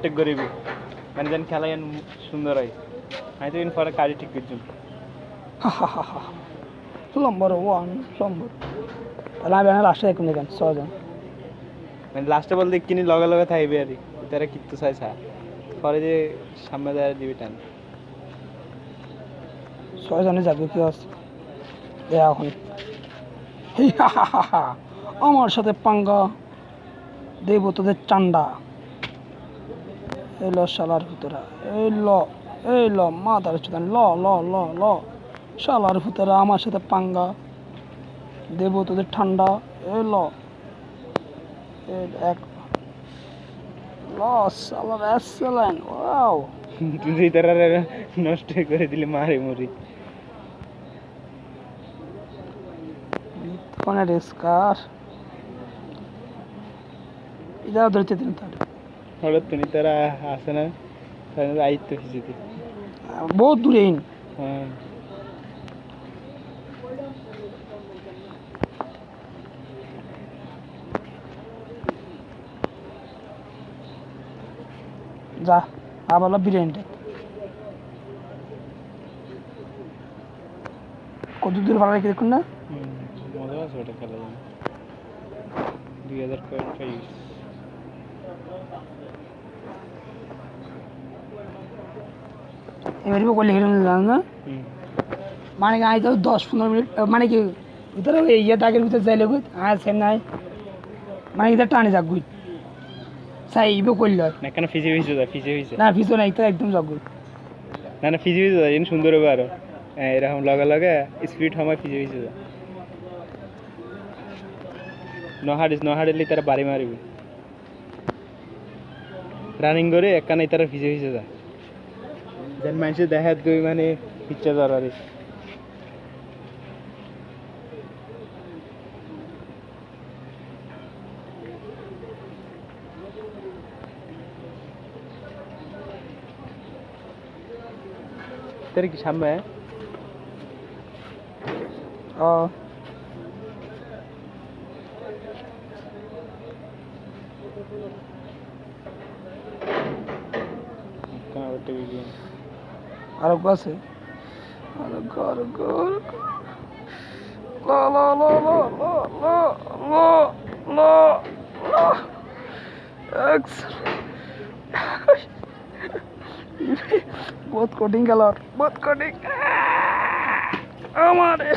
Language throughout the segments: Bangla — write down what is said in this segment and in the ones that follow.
টেক গরিবি মানে যেন খেলা যেন সুন্দর হয় আমি তো পরে কাজে ঠিক করছি নম্বর ওয়ান নম্বর তাহলে আমি লাস্টে দেখুন দেখেন ছজন মানে লাস্টে বলতে কিনি লগে লগে থাকবে আর তারা কিত্তু চাই চা পরে যে সামনে দেয় দিবি টান ছয়জনে যাবে কি আছে দেয়া এখন আমার সাথে পাঙ্গা দেব তোদের চান্ডা এই ল শালার ভিতরে এই ল মাথার চুদান ল শালার ভিতরে আমার সাথে পাঙ্গা দেব তোদের ঠান্ডা এই ল এক লস শালার এক্সেলেন্ট ওয়াও তুই তারা নষ্ট করে দিলি মারে মুড়ি কোন রিস্কার এটা ধরতে দিন তাহলে হঠাৎ তুমি তারা আসে না আইতে খুঁজেতে বহুত দূরে হ্যাঁ যা আবার বিরিয়ানিটা কত দূর ভালো রেখে দেখুন না মজা আছে ওটা খেলা যায় 2025 এবারে করলে জানো না মানে কি আই তো 10-15 মিনিট মানে কি ভিতরে ওই ইয়ে দাগের ভিতরে যাইলে গুই আর সেম নাই মানে এটা টানে যাক গুই সাই ইবে করল না কেন ফিজে ফিজে না ভিজো নাই তো একদম যাক গুই না ফিজে ফিজে যায় সুন্দর হবে আরো এরকম লগে লগে স্পিড সময় ফিজে ফিজে যায় নহাড়িলি তারা বাড়ি মারিবি রানিং করে একখানে তারা ফিজে ফিজে যায় যেন মানুষের দেখা দুই মানে ইচ্ছা দরারে तेरे की शाम में আর আছে আর গর গর লা লা লা লা লা লা লা লা এক্স बहुत कोडिंग गलर बहुत कोडिंग हमारे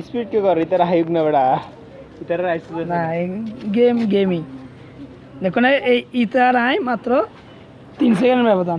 स्पीड क्यों कर इधर हाइक ना बड़ा इधर राइट से ना गेमिंग देखो ना इधर आए मात्र 3 सेकंड में बता